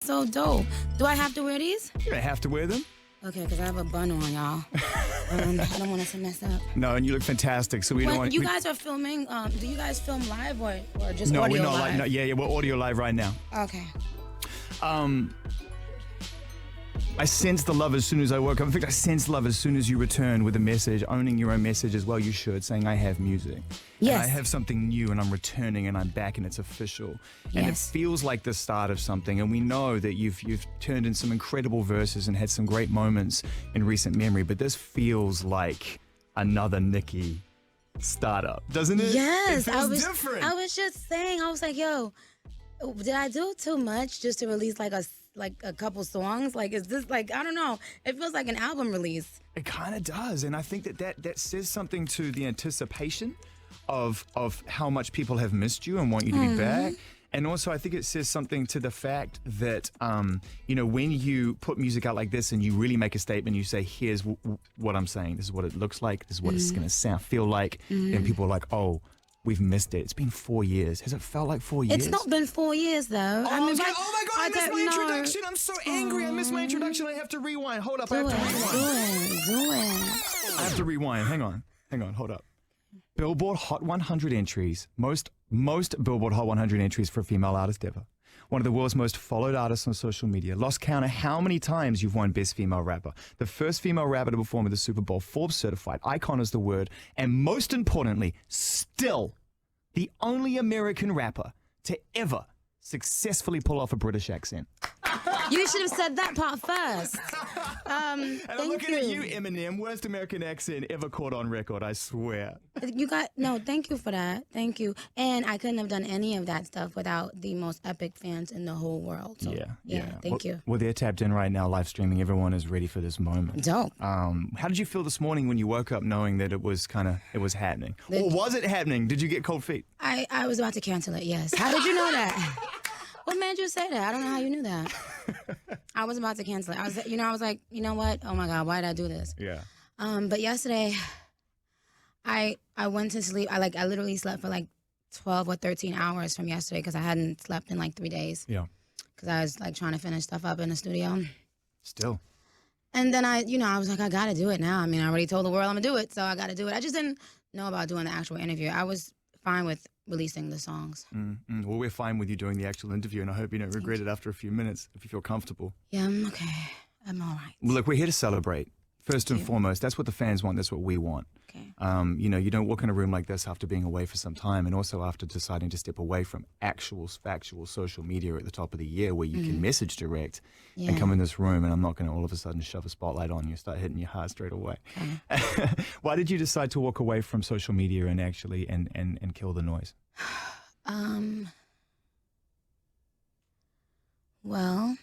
so dope. Do I have to wear these? You don't have to wear them. Okay, because I have a bun on, y'all. I don't want us to mess up. No, and you look fantastic. So we don't want you guys are filming. Do you guys film live or just no, audio we're not live? live. No, yeah, we're audio live right now. Okay. I sensed the love as soon as I woke up. In fact, I sensed love as soon as you returned with a message, owning your own message as well. You should, saying I have music. Yes. And I have something new, and I'm returning, and I'm back, and it's official. And Yes. it feels like the start of something. And we know that you've turned in some incredible verses and had some great moments in recent memory. But this feels like another Nicki startup, doesn't it? Yes, it feels different. I was just saying. I was like, yo, did I do too much just to release like a couple songs? Like, is this like, I don't know. It feels like an album release. It kind of does, and I think that says something to the anticipation of how much people have missed you and want you to be back. And also, I think it says something to the fact that, when you put music out like this and you really make a statement, you say, here's what I'm saying, this is what it looks like, this is what it's going to feel like, and people are like, oh, we've missed it. It's been 4 years. Has it felt like 4 years? It's not been 4 years though. Oh, oh my God, I missed my introduction. I'm so angry. I missed my introduction. I have to rewind. Hold up, I have to rewind. Do it. I have to rewind. Hang on, hold up. Billboard Hot 100 entries. Most Billboard Hot 100 entries for a female artist ever. One of the world's most followed artists on social media. Lost count of how many times you've won Best Female Rapper. The first female rapper to perform at the Super Bowl. Forbes certified. Icon is the word. And most importantly, still the only American rapper to ever successfully pull off a British accent. You should have said that part first. And I'm looking at you, Eminem. Worst American accent ever caught on record, I swear. Thank you for that. Thank you. And I couldn't have done any of that stuff without the most epic fans in the whole world. So, thank you. Well, they're tapped in right now, live streaming. Everyone is ready for this moment. Dope. How did you feel this morning when you woke up knowing that it was happening? Or was it happening? Did you get cold feet? I was about to cancel it, yes. How did you know that? What made you say that? I don't know how you knew that. I was about to cancel it. I was like, you know what? Oh my God, why did I do this? Yeah. But yesterday, I went to sleep. I literally slept for like 12 or 13 hours from yesterday because I hadn't slept in like 3 days. Yeah. Because I was like trying to finish stuff up in the studio. Still. And then I was like, I gotta do it now. I mean, I already told the world I'm gonna do it, so I gotta do it. I just didn't know about doing the actual interview. I was fine with releasing the songs. Well, we're fine with you doing the actual interview, and I hope you don't regret it after a few minutes if you feel comfortable. Yeah, I'm okay. I'm all right. Well, look, we're here to celebrate. First and foremost, that's what the fans want. That's what we want. Okay. You don't walk in a room like this after being away for some time, and also after deciding to step away from actual, factual social media at the top of the year where you can message direct and come in this room, and I'm not going to all of a sudden shove a spotlight on you, start hitting your heart straight away. Why did you decide to walk away from social media and actually and kill the noise? Well,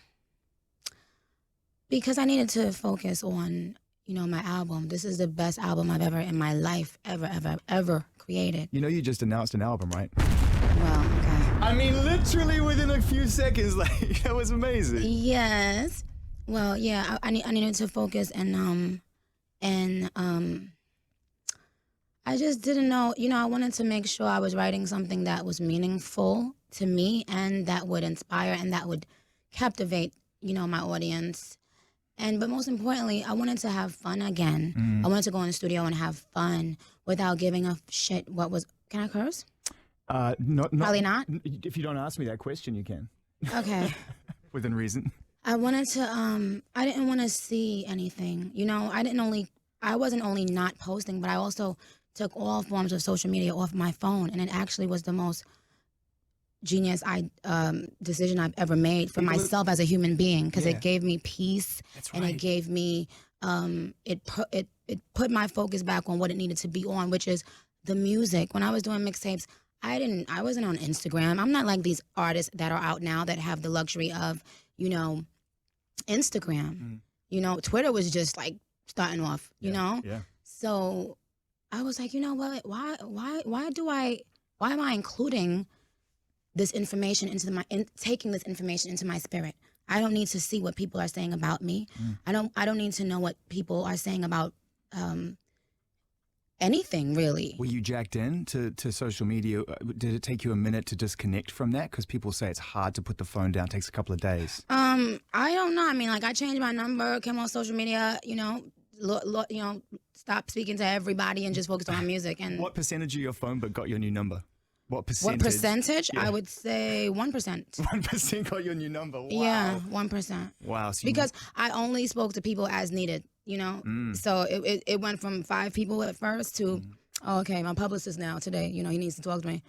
because I needed to focus on my album. This is the best album I've ever in my life ever created. You know, you just announced an album, right? Well, okay. I mean, literally within a few seconds, like, that was amazing. Yes. Well, yeah, I needed to focus and I just didn't know, I wanted to make sure I was writing something that was meaningful to me and that would inspire and that would captivate, my audience. But most importantly, I wanted to have fun again. I wanted to go in the studio and have fun without giving a shit what was... Can I curse? Probably not. If you don't ask me that question, you can. Okay. Within reason. I wanted to, I didn't want to see anything. I wasn't only not posting, but I also took all forms of social media off my phone. And it actually was the most genius decision I've ever made for myself as a human being, because it gave me peace. That's right. And it gave me it put my focus back on what it needed to be on, which is the music. When I was doing mixtapes, I wasn't on Instagram. I'm not like these artists that are out now that have the luxury of, Instagram. Twitter was just like starting off, you know? Yeah. So I was like, you know what? Why am I including this information taking this information into my spirit? I don't need to see what people are saying about me. I don't need to know what people are saying about anything really. Were you jacked in to social media? Did it take you a minute to disconnect from that? Because people say it's hard to put the phone down. It takes a couple of days. I don't know. I mean, like I changed my number, came on social media, stop speaking to everybody and just focus on my music. And what percentage of your phone book got your new number? What percentage? What percentage? Yeah. I would say 1%. 1% got your new number. Wow. Yeah, 1%. Wow. So because I only spoke to people as needed, So it went from 5 people at first to, oh, okay, my publicist now today, he needs to talk to me.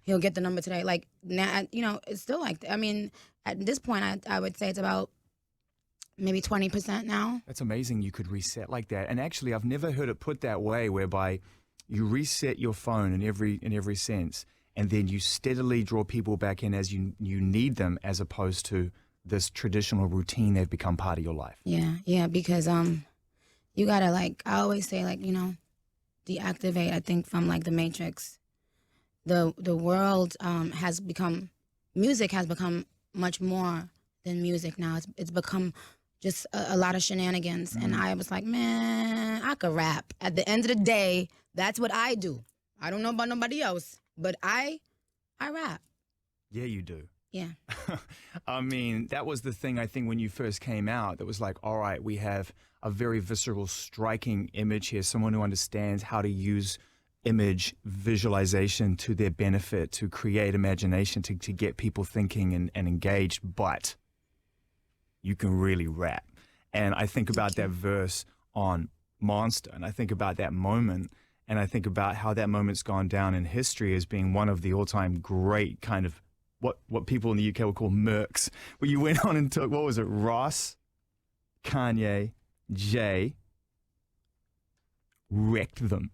He'll get the number today. Like now, it's still like, I mean, at this point, I would say it's about maybe 20% now. That's amazing you could reset like that. And actually, I've never heard it put that way, whereby you reset your phone in every sense, and then you steadily draw people back in as you need them, as opposed to this traditional routine they've become part of your life. Yeah, because you gotta, like, I always say, like, deactivate, I think, from like the Matrix. The world music has become much more than music now. It's become just a lot of shenanigans. And I was like, man, I could rap. At the end of the day, that's what I do. I don't know about nobody else, but I rap. Yeah, you do. Yeah. I mean, that was the thing, I think, when you first came out, that was like, all right, we have a very visceral, striking image here, someone who understands how to use image visualization to their benefit, to create imagination, to get people thinking and engaged, but you can really rap. And I think about that verse on Monster, and I think about that moment, and I think about how that moment's gone down in history as being one of the all-time great kind of what people in the UK would call mercs, where you went on and took, what was it, Ross, Kanye, Jay, wrecked them.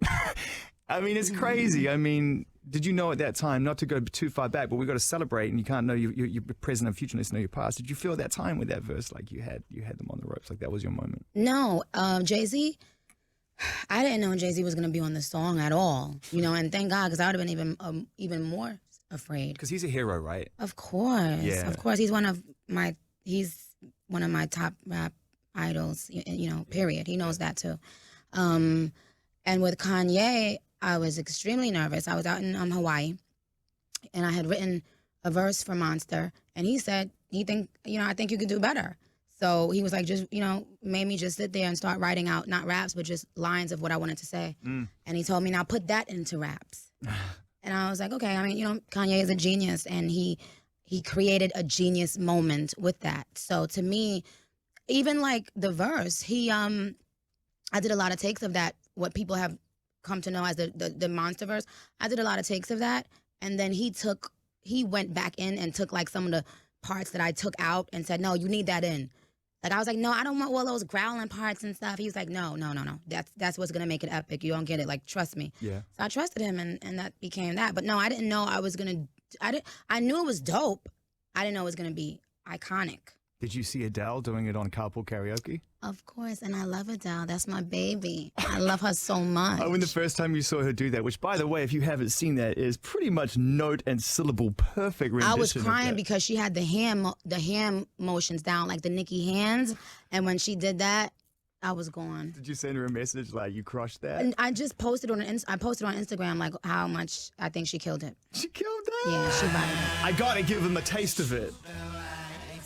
I mean, it's crazy. I mean, did you know at that time, not to go too far back, but we've got to celebrate, and you can't know your present and future unless you know your past. Did you feel at that time with that verse, like you had them on the ropes, like that was your moment? No, Jay-Z, I didn't know Jay-Z was going to be on the song at all, and thank God, because I would have been even more afraid. Because he's a hero, right? Of course. Yeah. Of course. He's one of my top rap idols, period. He knows that too. And with Kanye, I was extremely nervous. I was out in Hawaii, and I had written a verse for Monster, and he said, I think you could do better. So he was like, just, made me just sit there and start writing out, not raps, but just lines of what I wanted to say. And he told me, now put that into raps. And I was like, okay. I mean, Kanye is a genius, and he created a genius moment with that. So to me, even like the verse, I did a lot of takes of that, what people have come to know as the Monster verse. I did a lot of takes of that, and then he went back in and took like some of the parts that I took out and said, no, you need that in. Like, I was like, no, I don't want all those growling parts and stuff. He was like, no. That's what's going to make it epic. You don't get it. Like, trust me. Yeah. So I trusted him, and that became that. But no, I didn't know I was going to, I knew it was dope. I didn't know it was going to be iconic. Did you see Adele doing it on Carpool Karaoke? Of course, and I love Adele. That's my baby. I love her so much. Oh, when the first time you saw her do that, which, by the way, if you haven't seen that, is pretty much note and syllable perfect rendition. I was crying because she had the hand motions down, like the Nicki hands, and when she did that, I was gone. Did you send her a message like you crushed that? And I just posted on Instagram like how much I think she killed it. She killed that? Yeah, she bodied it. I gotta give them a taste of it.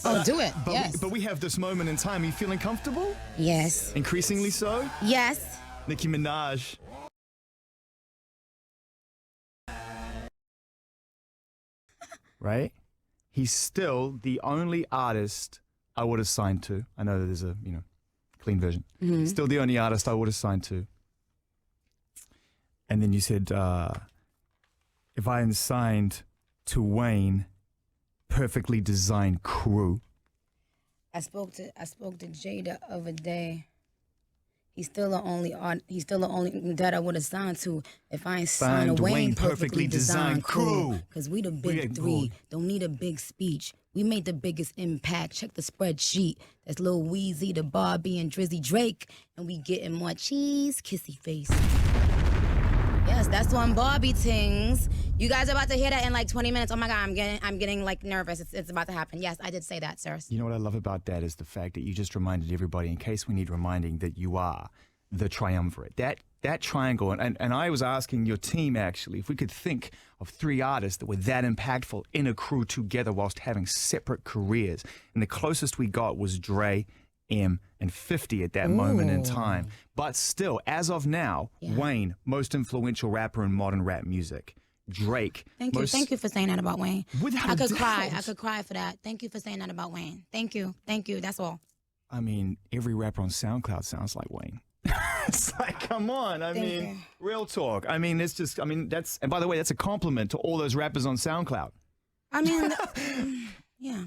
Oh, do it. But yes. but we have this moment in time. Are you feeling comfortable? Yes. Increasingly so? Yes. Nicki Minaj. Right? He's still the only artist I would have signed to. I know that there's a, clean version. Mm-hmm. Still the only artist I would have signed to. And then you said, if I am signed to Wayne, perfectly designed crew. I spoke to Jay the other day. He's still the only that I would have signed to if I ain't signed a Wayne perfectly designed crew. Cause we the big three. Don't need a big speech. We made the biggest impact. Check the spreadsheet. That's Lil Weezy, the Barbie, and Drizzy Drake, and we getting more cheese, kissy face. Yes, that's on Barbie Tingz. You guys are about to hear that in like 20 minutes. Oh my God, I'm getting like nervous. It's about to happen. Yes, I did say that, sirs. You know what I love about that is the fact that you just reminded everybody, in case we need reminding, that you are the triumvirate, that triangle. And I was asking your team, actually, if we could think of 3 artists that were that impactful in a crew together whilst having separate careers. And the closest we got was Dre, M, and 50 at that moment in time. But still, as of now, Wayne, most influential rapper in modern rap music. Drake. Thank you for saying that about Wayne. Without I could a cry. doubt. I could cry for that. Thank you for saying that about Wayne. Thank you. That's all. I mean, every rapper on SoundCloud sounds like Wayne. It's like, come on. I mean, real talk. I mean, it's just, I mean, that's, and by the way, that's a compliment to all those rappers on SoundCloud. I mean, yeah.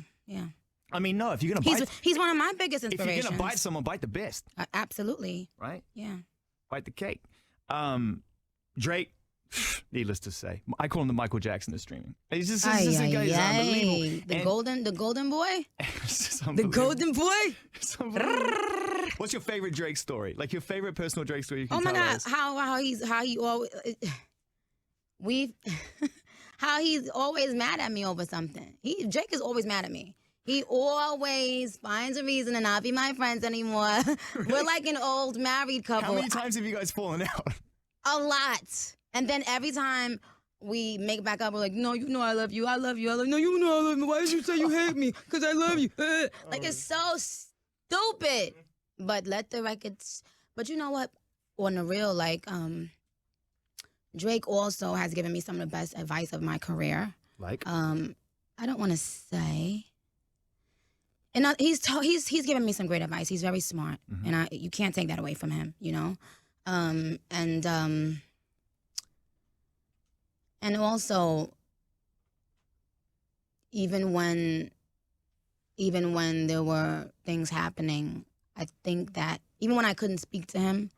I mean, no, if you're going to bite. He's one of my biggest If inspirations. you're going to bite someone, bite the best. Absolutely. Right? Yeah. Bite the cake. Drake, needless to say, I call him the Michael Jackson of streaming. He's just a guy who's unbelievable. The golden boy? The The golden boy? What's your favorite Drake story? Like your favorite personal Drake story you can Oh my tell God, us? how he always how he's always mad at me over something. Drake is always mad at me. He always finds a reason to not be my friends anymore. We're like an old married couple. How many times have you guys fallen out? A lot. And then every time we make back up, we're like, no, you know I love you. I love you. No, you know I love you. Why did you say you hate me? Because I love you. Like, it's so stupid. But let the records. But you know what? On the real, like, Drake also has given me some of the best advice of my career. Like? I don't want to say. And he's given me some great advice. He's very smart, and you can't take that away from him, you know. And also, even when there were things happening, I think that even when I couldn't speak to him,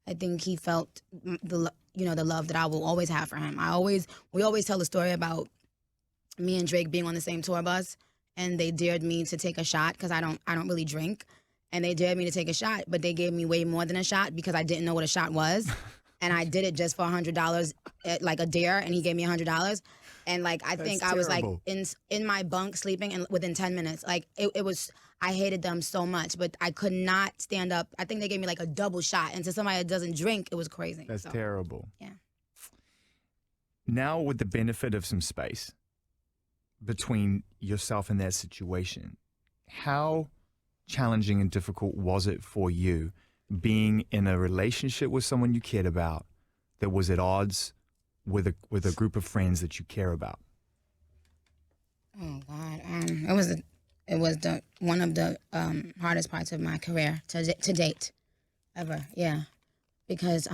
I think he felt the love that I will always have for him. We always tell the story about me and Drake being on the same tour bus, and they dared me to take a shot because I don't really drink, and they dared me to take a shot, but they gave me way more than a shot because I didn't know what a shot was. And I did it just for $100, like a dare, and he gave me $100. And like I think I was like in my bunk sleeping, and within 10 minutes, like it was. I hated them so much, but I could not stand up. I think they gave me like a double shot, and to somebody that doesn't drink, it was crazy. That's terrible. Yeah. Now, with the benefit of some space between yourself and that situation, how challenging and difficult was it for you being in a relationship with someone you cared about that was at odds with a group of friends that you care about? Oh God, it was one of the hardest parts of my career to date, ever. Yeah, because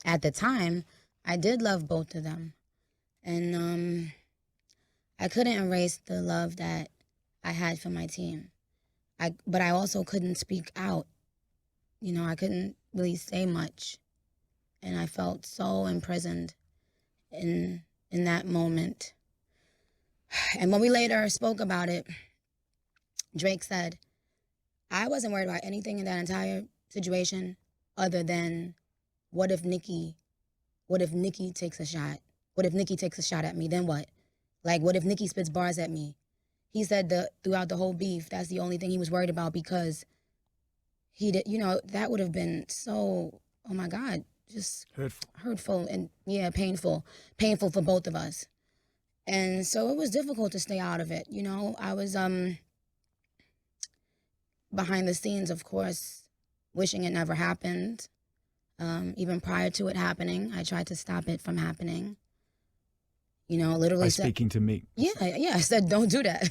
at the time I did love both of them, and I couldn't erase the love that I had for my team. But I also couldn't speak out. You know, I couldn't really say much, and I felt so imprisoned in that moment. And when we later spoke about it, Drake said, I wasn't worried about anything in that entire situation other than what if Nicki takes a shot? What if Nicki takes a shot at me? Then what? Like, what if Nicki spits bars at me? He said throughout the whole beef, that's the only thing he was worried about because he did, that would have been so, oh my God, just hurtful and painful for both of us. And so it was difficult to stay out of it. I was behind the scenes, of course, wishing it never happened. Even prior to it happening, I tried to stop it from happening. Literally By speaking to Meek. Yeah, I said, don't do that.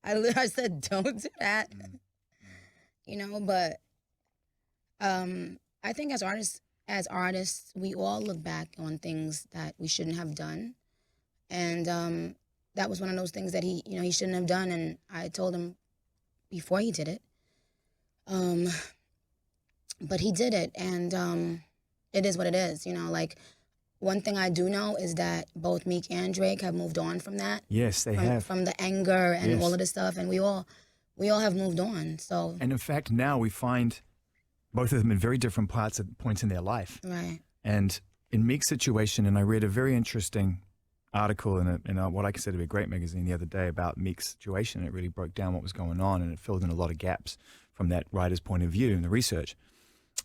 I said, don't do that. But I think as artists, we all look back on things that we shouldn't have done. And that was one of those things that he shouldn't have done. And I told him before he did it. But he did it, and it is what it is. Like, one thing I do know is that both Meek and Drake have moved on from that. Yes, they have. From the anger and all of this stuff, and we all have moved on. So. And in fact, now we find both of them in very different points in their life. Right. And in Meek's situation, and I read a very interesting article in what I consider to be a great magazine the other day about Meek's situation. It really broke down what was going on, and it filled in a lot of gaps from that writer's point of view in the research.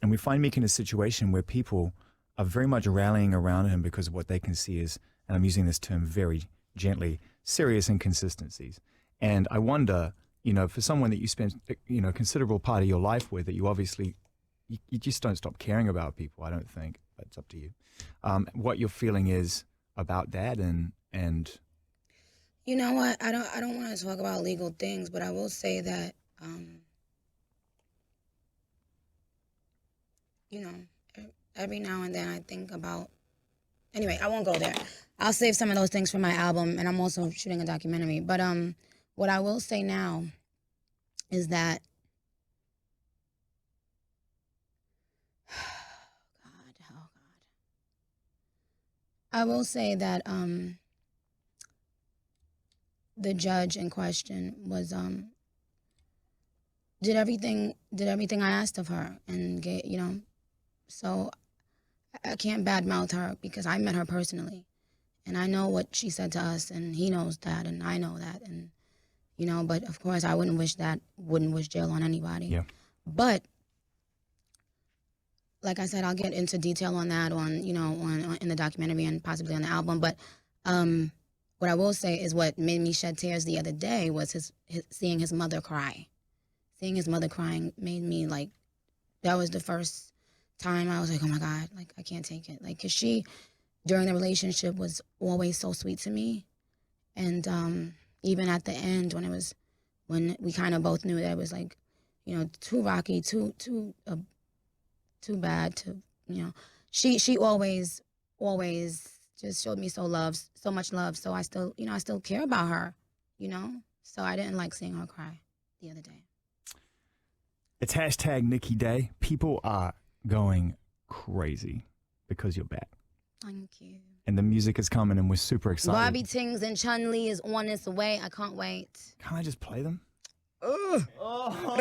And we find Meek in a situation where people are very much rallying around him because of what they can see as, and I'm using this term very gently, serious inconsistencies. And I wonder, you know, for someone that you spend, you know, a considerable part of your life with, that you obviously, you just don't stop caring about people, I don't think. But it's up to you. What your feeling is about that, and you know what? I don't want to talk about legal things, but I will say that, you know, every now and then I think about. Anyway, I won't go there. I'll save some of those things for my album, and I'm also shooting a documentary. But what I will say now is that, I will say that the judge in question was did everything I asked of her, and you know, so I can't badmouth her because I met her personally, and I know what she said to us, and he knows that, and I know that, and you know, but of course I wouldn't wish jail on anybody. Yeah. But like I said, I'll get into detail on that in the documentary and possibly on the album. But what I will say is what made me shed tears the other day was seeing his mother cry. Seeing his mother crying made me like, that was the first time I was like, oh my God, like I can't take it. Like, 'cause she, during the relationship, was always so sweet to me. And even at the end when we kind of both knew that it was like, you know, too rocky, too bad to, you know, she always just showed me so much love. So I still care about her, you know? So I didn't like seeing her cry the other day. It's hashtag Nicki Day. People are going crazy because you're back. Thank you. And the music is coming, and we're super excited. Barbie Tingz and Chun is on its way. I can't wait. Can't I just play them? Ugh. Oh,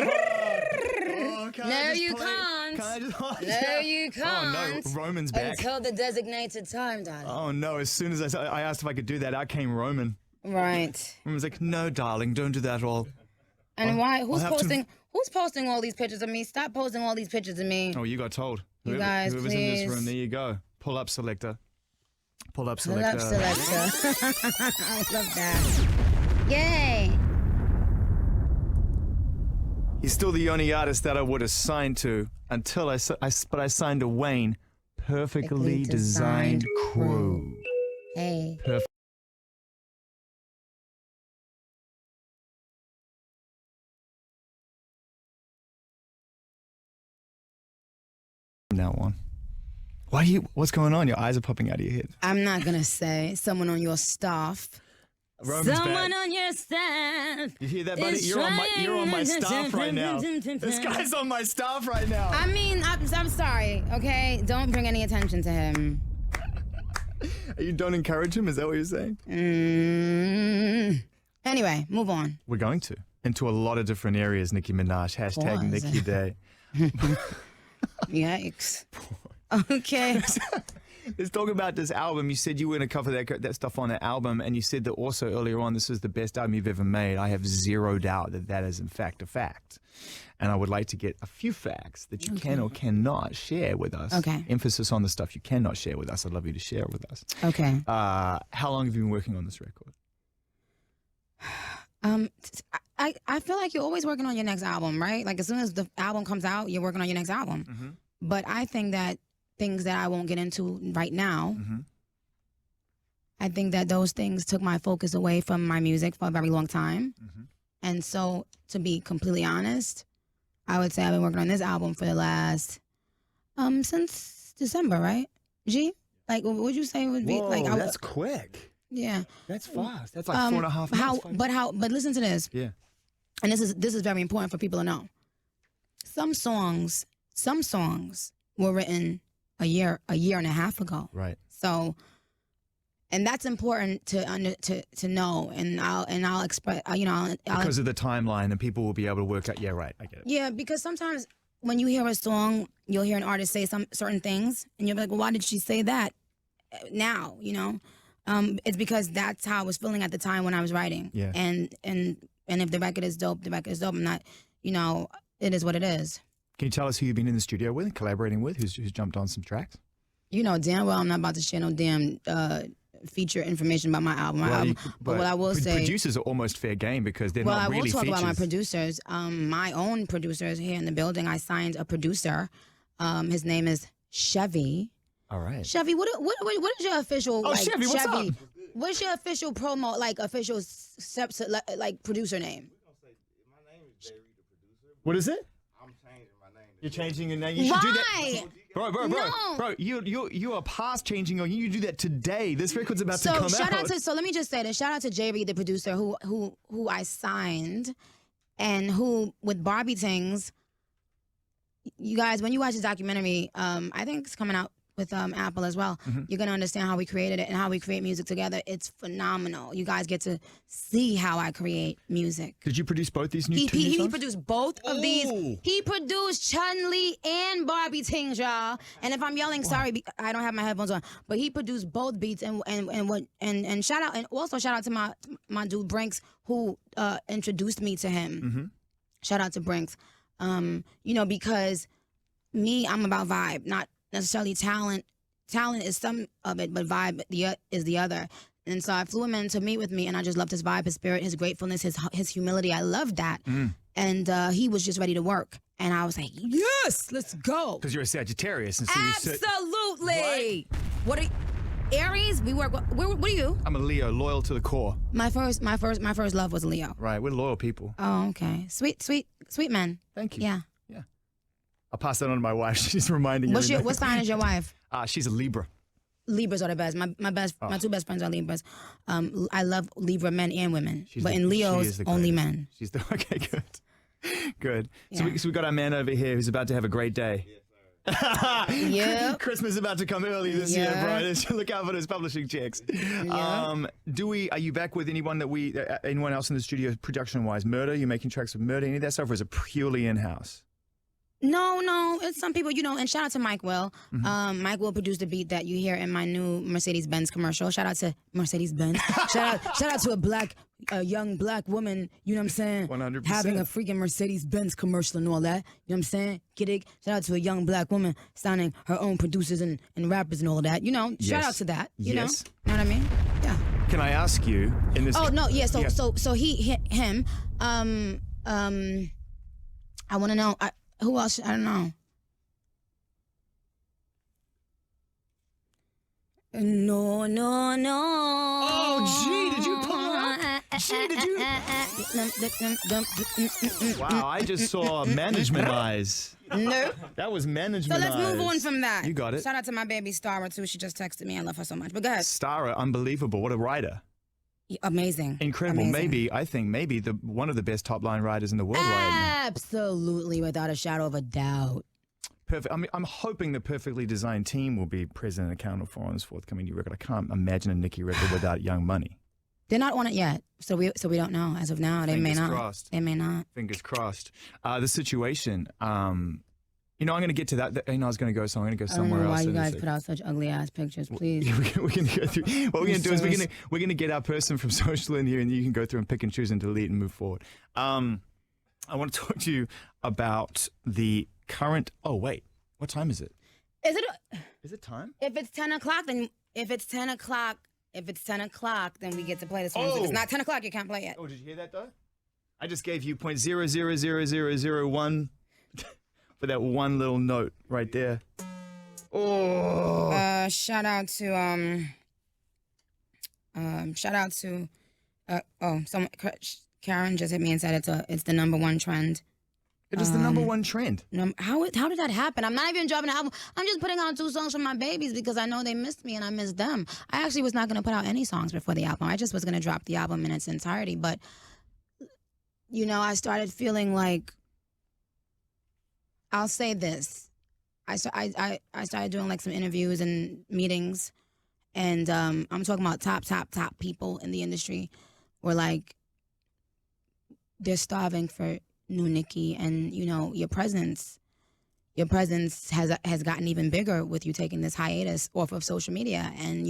No, you can't. No, you can't. Oh, no, Roman's back. Until the designated time, darling. Oh, no, as soon as I asked if I could do that, out came Roman. Right. Roman's like, no, darling, don't do that at all. And why? Who's posting all these pictures of me? Stop posting all these pictures of me. Oh, you got told. You guys, whoever's please. in this room, there you go. Pull up selector. Pull up Pull selector. up selector. I love that. Yay. He's still the only artist that I would have signed to until I signed to Wayne. Perfectly designed crew. Hey. Perfect. Now on. What's going on? Your eyes are popping out of your head. I'm not going to say someone on your staff. Roman's Someone back. on your staff. You hear that, buddy? You're on my staff right now. This guy's on my staff right now. I mean, I'm sorry, okay? Don't bring any attention to him. You don't encourage him? Is that what you're saying? Anyway, move on. We're going to. Into a lot of different areas, Nicki Minaj. Hashtag Pause. Nicki Day. Yikes. Okay. Let's talk about this album. You said you were going to cover that stuff on the album, and you said that also earlier on, this is the best album you've ever made. I have zero doubt that that is in fact a fact. And I would like to get a few facts that you can or cannot share with us. Okay. Emphasis on the stuff you cannot share with us. I'd love you to share it with us. Okay. How long have you been working on this record? I feel like you're always working on your next album, right? Like as soon as the album comes out, you're working on your next album. Mm-hmm. But I think that things that I won't get into right now, Mm-hmm. I think that those things took my focus away from my music for a very long time. Mm-hmm. And so, to be completely honest, I would say I've been working on this album for the last, since December, right? G? Like, what would you say would be? Whoa, like, that's quick. Yeah. That's fast. That's like 4.5 months. But listen to this. Yeah. And this is very important for people to know. Some songs were written a year and a half ago. Right. So, and that's important to know. And I'll express. Because of the timeline, and people will be able to work out. Yeah, right. I get it. Yeah, because sometimes when you hear a song, you'll hear an artist say some certain things, and you'll be like, "Well, why did she say that now?" You know, it's because that's how I was feeling at the time when I was writing. Yeah. And if the record is dope, the record is dope. I'm not, it is what it is. Can you tell us who you've been in the studio with, collaborating with, who's jumped on some tracks? You know damn well I'm not about to share no damn feature information about my album. But what I will say, producers are almost fair game because they're not really features. Well, I will talk about my producers. My own producers here in the building. I signed a producer. His name is Chevy. All right. Chevy, what is your official? Oh, like, Chevy, what's up? What's your official promo, like official like producer name? My name is Jerry, the producer. What is it? I'm changing my name. You're changing your name. You should do that, bro. You are past changing. You do that today. This record's about to come out. So let me just say this. Shout out to Jerry, the producer, who I signed, and who with Barbie Tingz. You guys, when you watch the documentary, I think it's coming out with Apple as well. You're gonna understand how we created it and how we create music together. It's phenomenal. You guys get to see how I create music. Did you produce both these new songs? He produced both of these. He produced Chun and Barbie Tingz, y'all. And if I'm yelling, sorry, I don't have my headphones on. But he produced both beats and shout out, and also shout out to my dude Brinks, who introduced me to him. Shout out to Brinks. You know, because I'm about vibe, not necessarily talent. Talent is some of it, but vibe is the other. And so I flew him in to meet with me, and I just loved his vibe, his spirit, his gratefulness, his humility. I loved that. And he was just ready to work. And I was like, yes, let's go. Because you're a Sagittarius. And so absolutely. What are you? Aries, we work. What are you? I'm a Leo, loyal to the core. My first love was Leo. Right, we're loyal people. Oh, okay. Sweet man. Thank you. Yeah. I'll pass that on to my wife. She's reminding me. What sign is your wife? She's a Libra. Libras are the best. My two best friends are Libras. I love Libra men and women, in Leos only men. She's the okay. Good. Yeah. So we got our man over here who's about to have a great day. Yeah. Christmas is about to come early this year, bro. Look out for those publishing checks. Yeah. Are you back with anyone anyone else in the studio production wise? Murder? You making tracks with Murder? Any of that stuff, or is it purely in house? No, it's some people, and shout out to Mike Will. Mike Will produced the beat that you hear in my new Mercedes-Benz commercial. Shout out to Mercedes-Benz. shout out to a young black woman, you know what I'm saying? 100%. Having a freaking Mercedes-Benz commercial and all that. You know what I'm saying? Get it? Shout out to a young black woman signing her own producers and rappers and all that. Shout out to that. You know what I mean? Yeah. Can I ask you in this? Oh no, yeah. So him. I want to know. Who else? I don't know. No. Oh, gee, did you pull up? Wow, I just saw management eyes. No. That was management eyes. So let's move on from that. You got it. Shout out to my baby Stara too. She just texted me. I love her so much. But go ahead. Stara, unbelievable. What a writer. Amazing. Incredible. Amazing. I think maybe one of the best top line writers in the world right now. Absolutely, without a shadow of a doubt. Perfect. I mean, I'm hoping the perfectly designed team will be present and accounted for on this forthcoming new record. I can't imagine a Nicki record without Young Money. They're not on it yet, so we don't know. As of now, they may not. Crossed. They may not. Fingers crossed. The situation. I'm going to get to that. I was going to go, so I'm going to go somewhere else. I don't know why you guys put out such ugly ass pictures, please. We're going to go through. What we're going to do is we're going to get our person from social in here, and you can go through and pick and choose and delete and move forward. I want to talk to you about the current. Oh wait, what time is it? Is it time? If it's 10 o'clock, then then we get to play this one. If it's not 10 o'clock, you can't play it. Oh, did you hear that though? I just gave you 0.000001 for that one little note right there. Oh. Shout out to Karen just hit me and said it's the number one trend. It is the number one trend. How did that happen? I'm not even dropping an album. I'm just putting out 2 songs for my babies because I know they missed me and I missed them. I actually was not going to put out any songs before the album. I just was going to drop the album in its entirety. But, I started feeling like, I'll say this. I started doing like some interviews and meetings. And I'm talking about top people in the industry where like they're starving for new Nicki, and your presence has gotten even bigger with you taking this hiatus off of social media, and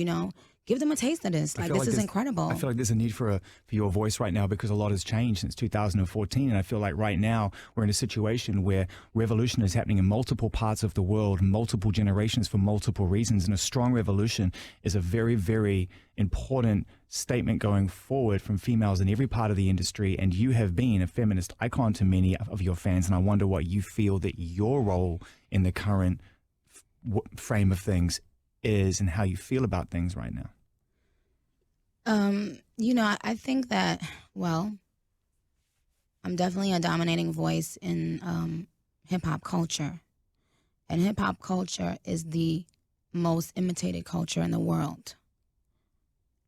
give them a taste of this. Like, this is incredible. I feel like there's a need for your voice right now because a lot has changed since 2014. And I feel like right now we're in a situation where revolution is happening in multiple parts of the world, multiple generations for multiple reasons. And a strong revolution is a very, very important statement going forward from females in every part of the industry. And you have been a feminist icon to many of your fans. And I wonder what you feel that your role in the current frame of things is and how you feel about things right now. You know, I think that, well, I'm definitely a dominating voice in hip hop culture. And hip hop culture is the most imitated culture in the world.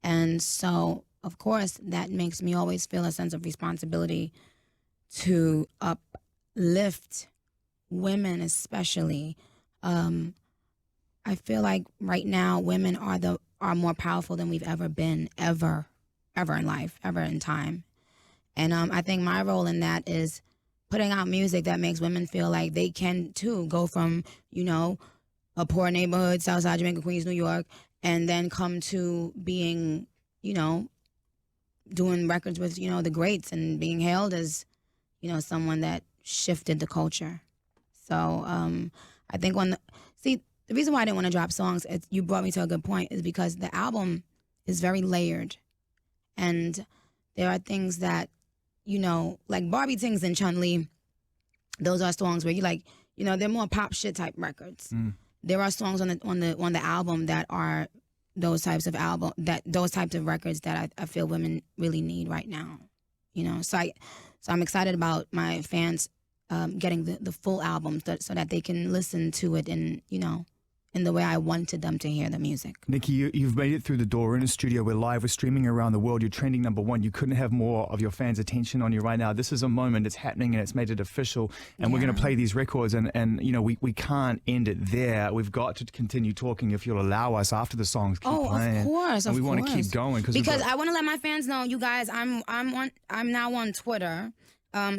And so, of course, that makes me always feel a sense of responsibility to uplift women, especially. I feel like right now women are more powerful than we've ever been, ever in life, ever in time. And I think my role in that is putting out music that makes women feel like they can too go from, you know, a poor neighborhood, Southside Jamaica, Queens, New York, and then come to being, you know, doing records with, you know, the greats and being hailed as, you know, someone that shifted the culture. So I think the reason why I didn't want to drop songs, you brought me to a good point, is because the album is very layered. And there are things that, you know, like Barbie Tingz and Chun, those are songs where you like, you know, they're more pop shit type records. There are songs on the album that are those types of records that I feel women really need right now. You know, so I'm excited about my fans getting the full album so that they can listen to it in, you know, in the way I wanted them to hear the music. Nicki, you've made it through the door. We're in a studio. We're live. We're streaming around the world. You're trending #1. You couldn't have more of your fans' attention on you right now. This is a moment. It's happening and it's made it official. And we're going to play these records. And you know, we can't end it there. We've got to continue talking if you'll allow us after the songs keep playing. Of course. And we want to keep going. Because I want to let my fans know, you guys, I'm now on Twitter.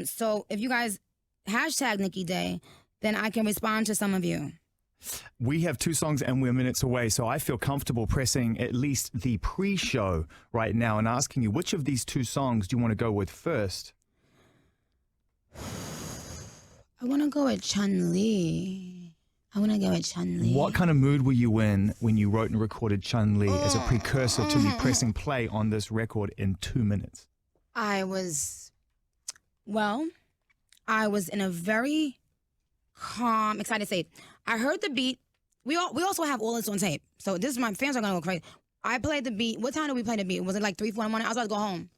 So if you guys hashtag Nicki Day, then I can respond to some of you. We have 2 songs and we're minutes away, so I feel comfortable pressing at least the pre-show right now and asking you, which of these 2 songs do you want to go with first? I want to go with Chun. What kind of mood were you in when you wrote and recorded Chun as a precursor to me pressing play on this record in 2 minutes? I was in a very calm, excited state. I heard the beat. We also have all this on tape. So my fans are going to go crazy. I played the beat. What time did we play the beat? Was it like 3, 4 in the morning? I was about to go home.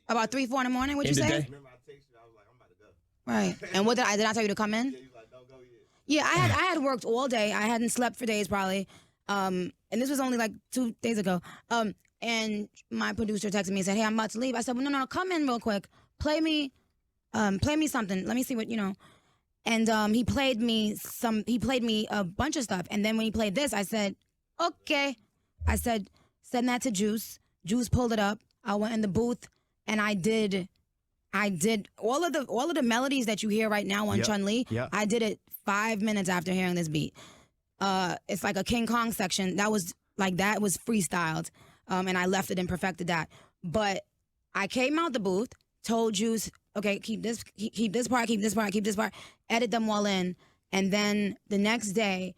About 3, 4 in the morning, what'd you say? Remember I texted you, I was like, I'm about to go. Right. And what did I tell you to come in? Yeah, you was like, don't go yet. Yeah, I had worked all day. I hadn't slept for days probably. And this was only like 2 days ago. And my producer texted me and said, hey, I'm about to leave. I said, well, no, come in real quick. Play me something. Let me see what, you know. And he played me a bunch of stuff. And then when he played this, I said, okay. I said, send that to Juice. Juice pulled it up. I went in the booth and I did all of the melodies that you hear right now on Chun. I did it 5 minutes after hearing this beat. It's like a King Kong section. That was freestyled. And I left it and perfected that. But I came out the booth, told Juice, okay, keep this part, edit them all in. And then the next day,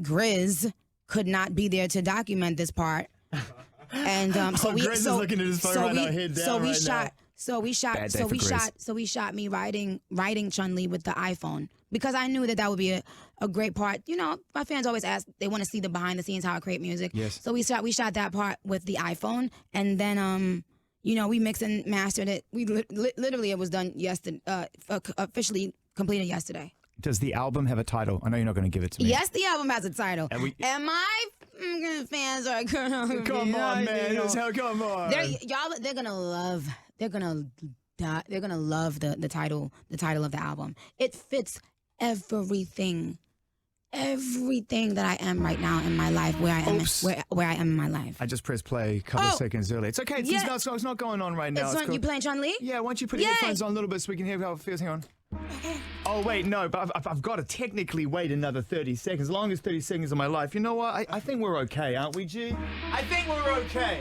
Grizz could not be there to document this part. And Grizz is looking at his phone right now, head down right now. So we shot me writing Chun with the iPhone because I knew that would be a great part. You know, my fans always ask, they want to see the behind the scenes, how I create music. Yes. So we shot that part with the iPhone, and then you know, we mixed and mastered it. We literally, it was done yesterday, officially completed yesterday. Does the album have a title? I know you're not going to give it to me. Yes, the album has a title. And my fans are gonna come on, man. Come on. They're gonna love the title of the album. It fits everything that I am right now in my life, where I am in my life. I just pressed play a couple of seconds early. It's okay. It's not going on right now. You playing Chun? Yeah, why don't you put your headphones on a little bit so we can hear how it feels? Hang on. Oh, wait, no, but I've got to technically wait another 30 seconds. As long as 30 seconds of my life. You know what? I think we're okay, aren't we, G? I think we're okay.